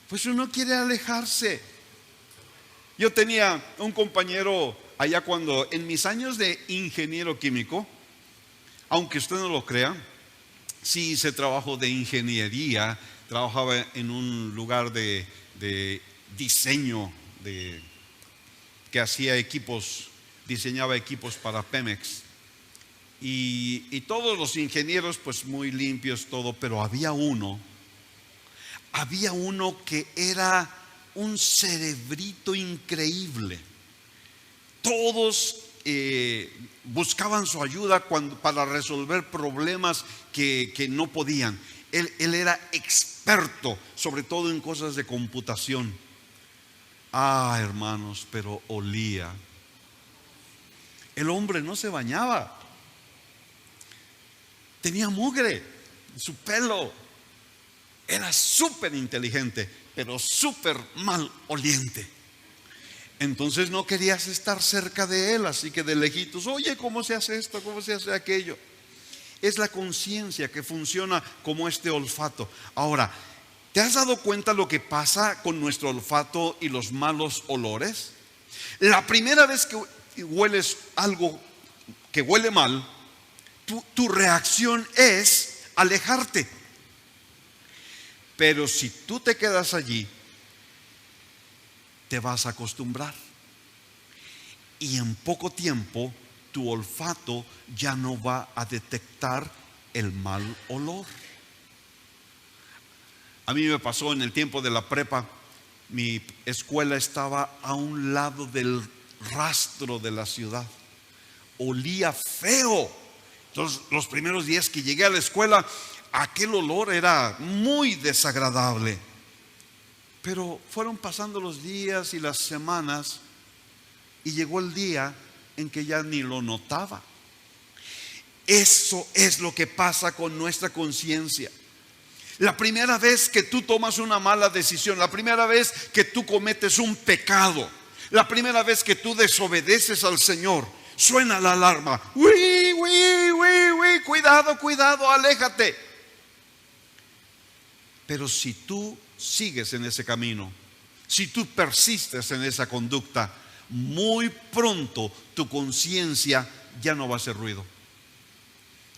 pues uno quiere alejarse. Yo tenía un compañero allá cuando, en mis años de ingeniero químico, aunque usted no lo crea, sí hice trabajo de ingeniería, trabajaba en un lugar de diseño, que hacía equipos, diseñaba equipos para Pemex. Y todos los ingenieros pues muy limpios todo, pero había uno que era un cerebrito increíble. Todos buscaban su ayuda para resolver problemas que no podían. Él era experto, sobre todo en cosas de computación. Hermanos, pero olía. El hombre no se bañaba. Tenía mugre en su pelo. Era súper inteligente, pero súper mal oliente. Entonces no querías estar cerca de él, así que de lejitos, oye, ¿cómo se hace esto? ¿Cómo se hace aquello? Es la conciencia que funciona como este olfato. Ahora, ¿te has dado cuenta lo que pasa con nuestro olfato y los malos olores? La primera vez que hueles algo que huele mal, tu reacción es alejarte. Pero si tú te quedas allí te vas a acostumbrar. Y en poco tiempo tu olfato ya no va a detectar el mal olor. A mí me pasó en el tiempo de la prepa. Mi escuela estaba a un lado del rastro de la ciudad. Olía feo. Entonces, los primeros días que llegué a la escuela, aquel olor era muy desagradable. Pero fueron pasando los días y las semanas, y llegó el día en que ya ni lo notaba. Eso es lo que pasa con nuestra conciencia. La primera vez que tú tomas una mala decisión, la primera vez que tú cometes un pecado, la primera vez que tú desobedeces al Señor, suena la alarma. ¡Uy, uy, uy, uy! Cuidado, cuidado, aléjate. Pero si tú sigues en ese camino, si tú persistes en esa conducta, muy pronto tu conciencia ya no va a hacer ruido.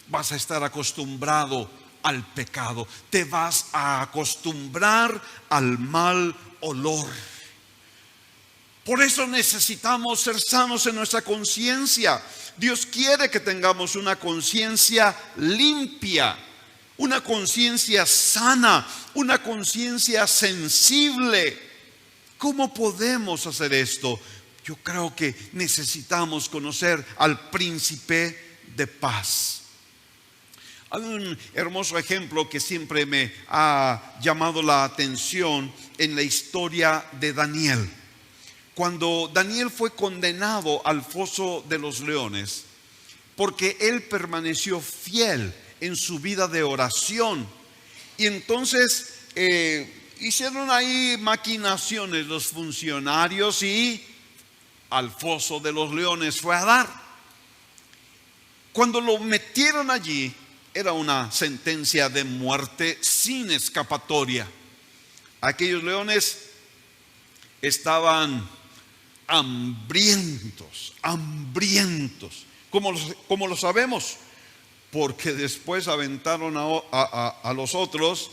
Vas a estar acostumbrado al pecado, te vas a acostumbrar al mal olor. Por eso necesitamos ser sanos en nuestra conciencia. Dios quiere que tengamos una conciencia limpia, una conciencia sana, una conciencia sensible. ¿Cómo podemos hacer esto? Yo creo que necesitamos conocer al príncipe de paz. Hay un hermoso ejemplo que siempre me ha llamado la atención en la historia de Daniel. Cuando Daniel fue condenado al foso de los leones, porque él permaneció fiel en su vida de oración, y entonces hicieron ahí maquinaciones los funcionarios y al foso de los leones fue a dar. Cuando lo metieron allí, era una sentencia de muerte sin escapatoria. Aquellos leones estaban hambrientos. ¿Cómo lo sabemos? Porque después aventaron a los otros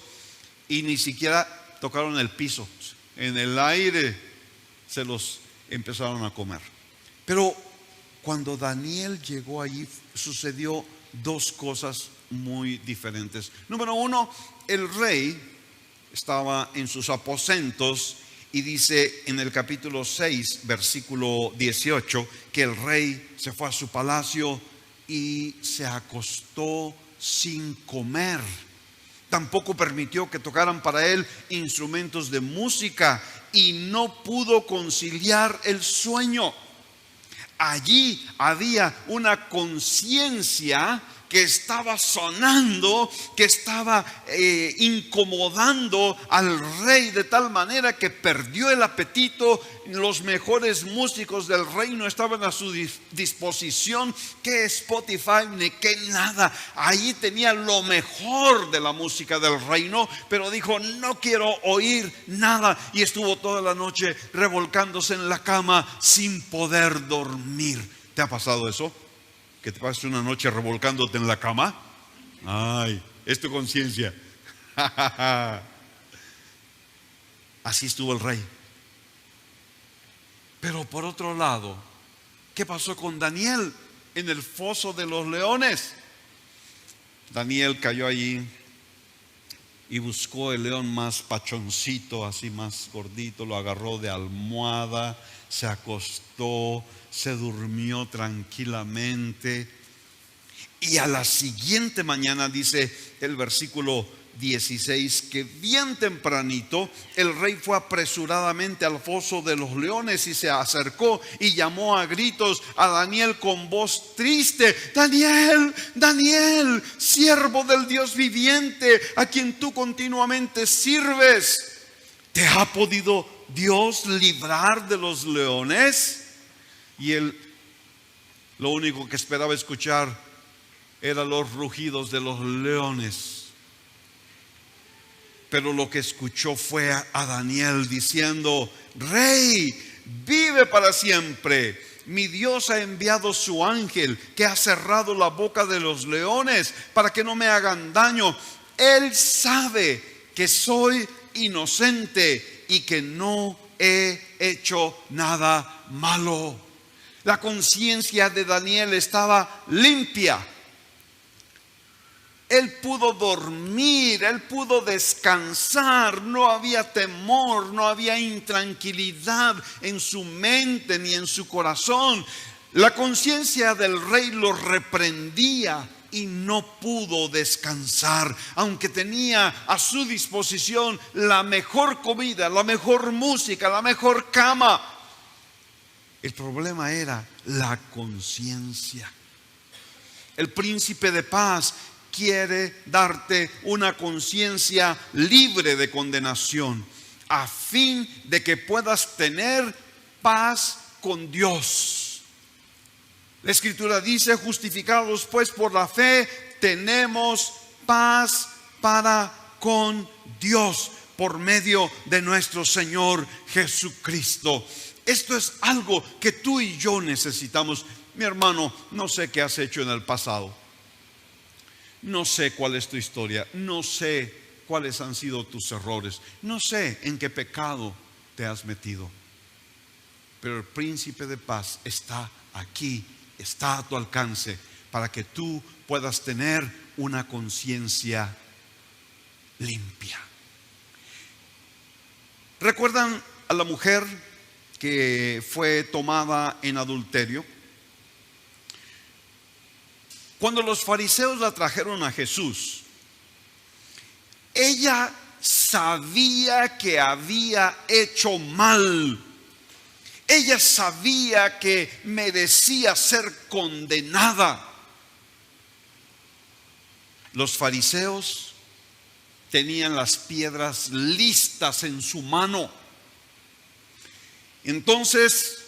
y ni siquiera tocaron el piso. En el aire se los empezaron a comer. Pero cuando Daniel llegó allí, sucedió dos cosas muy diferentes. Número uno, el rey estaba en sus aposentos y dice en el capítulo 6, versículo 18, que el rey se fue a su palacio y se acostó sin comer. Tampoco permitió que tocaran para él instrumentos de música y no pudo conciliar el sueño. Allí había una conciencia que estaba sonando, que estaba incomodando al rey de tal manera que perdió el apetito. Los mejores músicos del reino estaban a su disposición. Que Spotify ni que nada. Allí tenía lo mejor de la música del reino, pero dijo: no quiero oír nada. Y estuvo toda la noche revolcándose en la cama sin poder dormir. ¿Te ha pasado eso? Que te pases una noche revolcándote en la cama. Ay, es tu conciencia. Así estuvo el rey. Pero por otro lado, ¿qué pasó con Daniel en el foso de los leones? Daniel cayó allí y buscó el león más pachoncito, así más gordito, lo agarró de almohada, se acostó, se durmió tranquilamente. Y a la siguiente mañana, dice el versículo 16, que bien tempranito el rey fue apresuradamente al foso de los leones y se acercó y llamó a gritos a Daniel con voz triste: Daniel, Daniel, siervo del Dios viviente, a quien tú continuamente sirves, ¿te ha podido Dios librar de los leones? Y él lo único que esperaba escuchar eran los rugidos de los leones. Pero lo que escuchó fue a Daniel diciendo: Rey, vive para siempre. Mi Dios ha enviado su ángel, que ha cerrado la boca de los leones para que no me hagan daño. Él sabe que soy inocente y que no he hecho nada malo. La conciencia de Daniel estaba limpia. Él pudo dormir, él pudo descansar, no había temor, no había intranquilidad en su mente ni en su corazón. La conciencia del rey lo reprendía y no pudo descansar, aunque tenía a su disposición la mejor comida, la mejor música, la mejor cama. El problema era la conciencia. El príncipe de paz quiere darte una conciencia libre de condenación, a fin de que puedas tener paz con Dios. La Escritura dice: justificados pues por la fe, tenemos paz para con Dios por medio de nuestro Señor Jesucristo. Esto es algo que tú y yo necesitamos. Mi hermano, no sé qué has hecho en el pasado. No sé cuál es tu historia, no sé cuáles han sido tus errores, no sé en qué pecado te has metido. Pero el príncipe de paz está aquí, está a tu alcance, para que tú puedas tener una conciencia limpia. ¿Recuerdan a la mujer que fue tomada en adulterio? Cuando los fariseos la trajeron a Jesús, ella sabía que había hecho mal. Ella sabía que merecía ser condenada. Los fariseos tenían las piedras listas en su mano. Entonces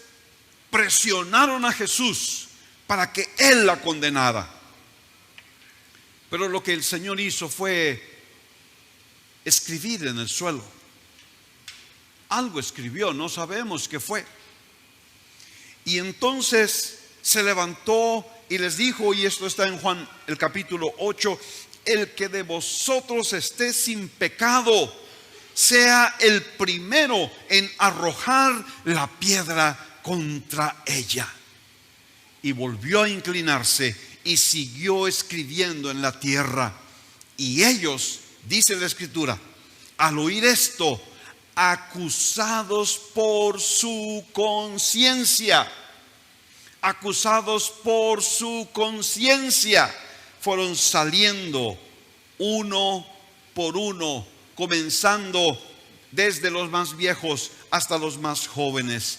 presionaron a Jesús para que él la condenara. Pero lo que el Señor hizo fue escribir en el suelo. Algo escribió, no sabemos qué fue. Y entonces se levantó y les dijo, y esto está en Juan el capítulo 8: el que de vosotros esté sin pecado, sea el primero en arrojar la piedra contra ella. Y volvió a inclinarse y siguió escribiendo en la tierra. Y ellos, dice la Escritura, al oír esto, acusados por su conciencia, fueron saliendo uno por uno, comenzando desde los más viejos hasta los más jóvenes.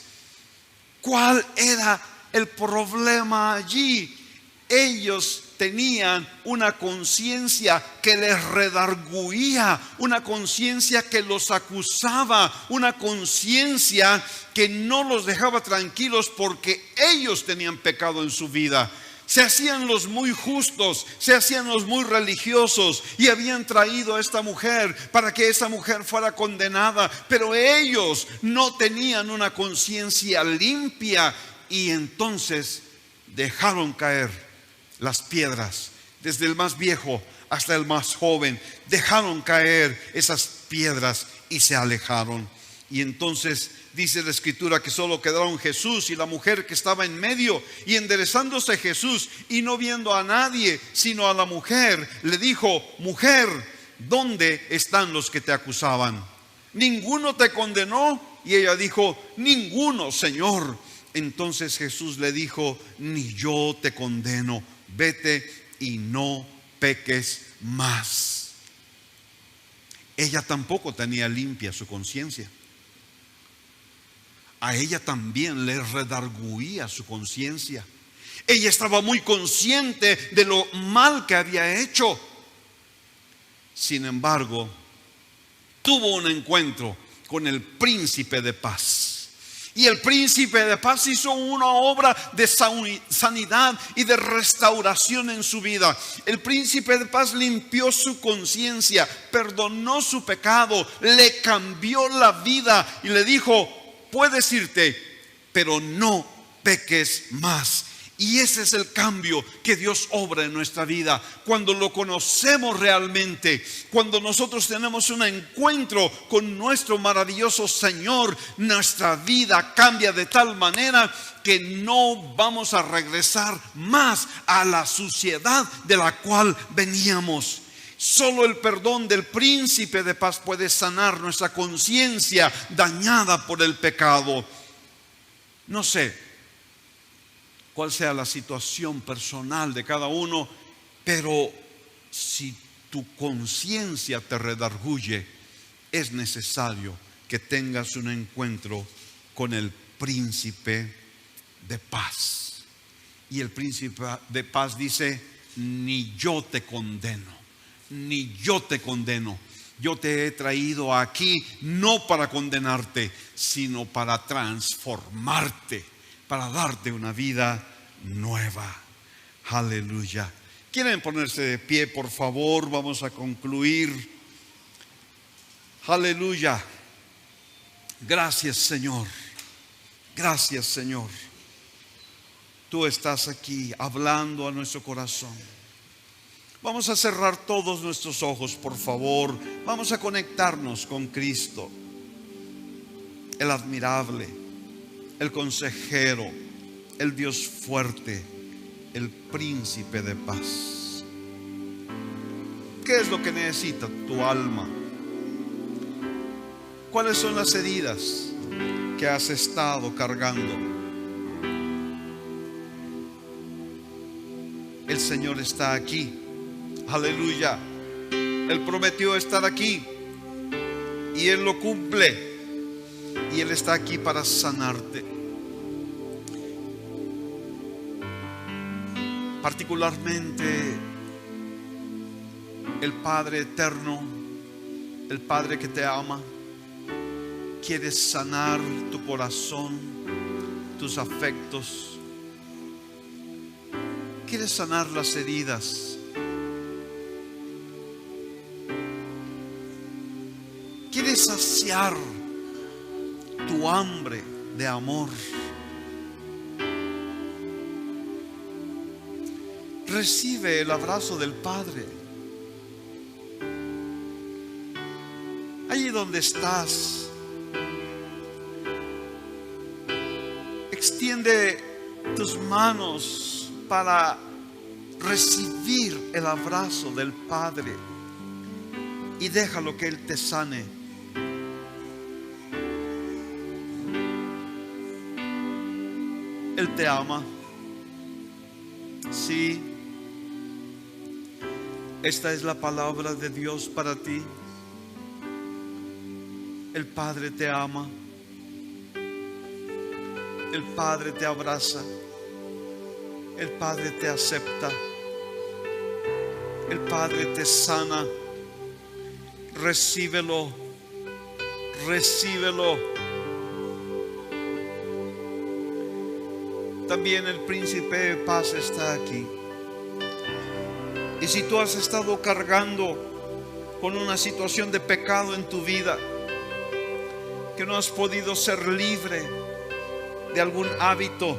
¿Cuál era el problema allí? Ellos tenían una conciencia que les redarguía, una conciencia que los acusaba, una conciencia que no los dejaba tranquilos porque ellos tenían pecado en su vida. Se hacían los muy justos, se hacían los muy religiosos y habían traído a esta mujer para que esa mujer fuera condenada, pero ellos no tenían una conciencia limpia y entonces dejaron caer las piedras, desde el más viejo hasta el más joven. Dejaron caer esas piedras y se alejaron. Y entonces dice la Escritura que solo quedaron Jesús y la mujer que estaba en medio. Y enderezándose Jesús y no viendo a nadie sino a la mujer, le dijo: mujer, ¿dónde están los que te acusaban? ¿Ninguno te condenó? Y ella dijo: ninguno, Señor. Entonces Jesús le dijo: ni yo te condeno, vete y no peques más. Ella tampoco tenía limpia su conciencia. A ella también le redarguía su conciencia. Ella estaba muy consciente de lo mal que había hecho. Sin embargo, tuvo un encuentro con el príncipe de paz. Y el príncipe de paz hizo una obra de sanidad y de restauración en su vida. El príncipe de paz limpió su conciencia, perdonó su pecado, le cambió la vida y le dijo: puedes irte, pero no peques más. Y ese es el cambio que Dios obra en nuestra vida. Cuando lo conocemos realmente, cuando nosotros tenemos un encuentro con nuestro maravilloso Señor, nuestra vida cambia de tal manera que no vamos a regresar más a la suciedad de la cual veníamos. Solo el perdón del príncipe de paz puede sanar nuestra conciencia dañada por el pecado. No sé cuál sea la situación personal de cada uno, pero si tu conciencia te redarguye, es necesario que tengas un encuentro con el príncipe de paz. Y el príncipe de paz dice: ni yo te condeno, ni yo te condeno. Yo te he traído aquí no para condenarte, sino para transformarte, para darte una vida nueva. Aleluya. ¿Quieren ponerse de pie, por favor? Vamos a concluir. Aleluya. Gracias, Señor. Gracias, Señor. Tú estás aquí hablando a nuestro corazón. Vamos a cerrar todos nuestros ojos, por favor. Vamos a conectarnos con Cristo, el admirable, el consejero, el Dios fuerte, el príncipe de paz. ¿Qué es lo que necesita tu alma? ¿Cuáles son las heridas que has estado cargando? El Señor está aquí. Aleluya. Él prometió estar aquí y Él lo cumple. Y Él está aquí para sanarte. Particularmente el Padre eterno, el Padre que te ama, quiere sanar tu corazón, tus afectos. Quiere sanar las heridas. Quiere saciar tu hambre de amor. Recibe el abrazo del Padre. Allí donde estás, extiende tus manos para recibir el abrazo del Padre y déjalo que Él te sane. Él te ama. Sí. Esta es la palabra de Dios para ti. El Padre te ama. El Padre te abraza. El Padre te acepta. El Padre te sana. Recíbelo. Recíbelo. También el príncipe de paz está aquí. Y si tú has estado cargando con una situación de pecado en tu vida, que no has podido ser libre de algún hábito,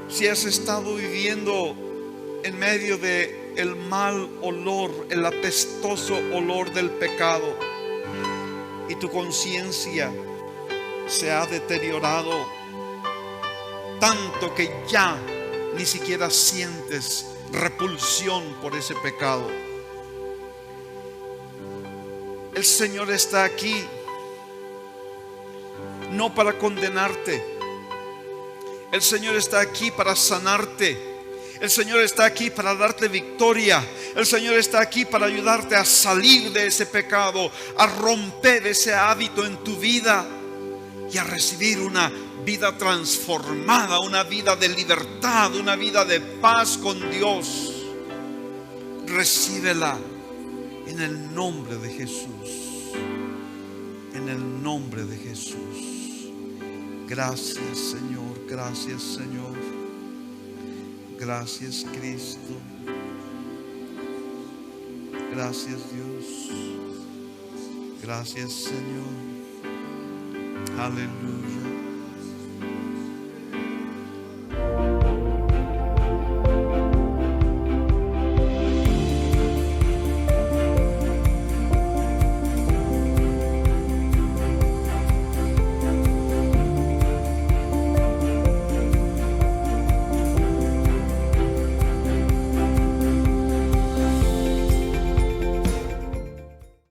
si has estado viviendo en medio de el mal olor, el apestoso olor del pecado, y tu conciencia se ha deteriorado tanto que ya ni siquiera sientes repulsión por ese pecado, el Señor está aquí no para condenarte. El Señor está aquí para sanarte. El Señor está aquí para darte victoria. El Señor está aquí para ayudarte a salir de ese pecado, a romper ese hábito en tu vida y a recibir una vida transformada, una vida de libertad, una vida de paz con Dios. Recíbela en el nombre de Jesús. En el nombre de Jesús. Gracias, Señor. Gracias, Señor. Gracias, Cristo. Gracias, Dios. Gracias, Señor. Aleluya.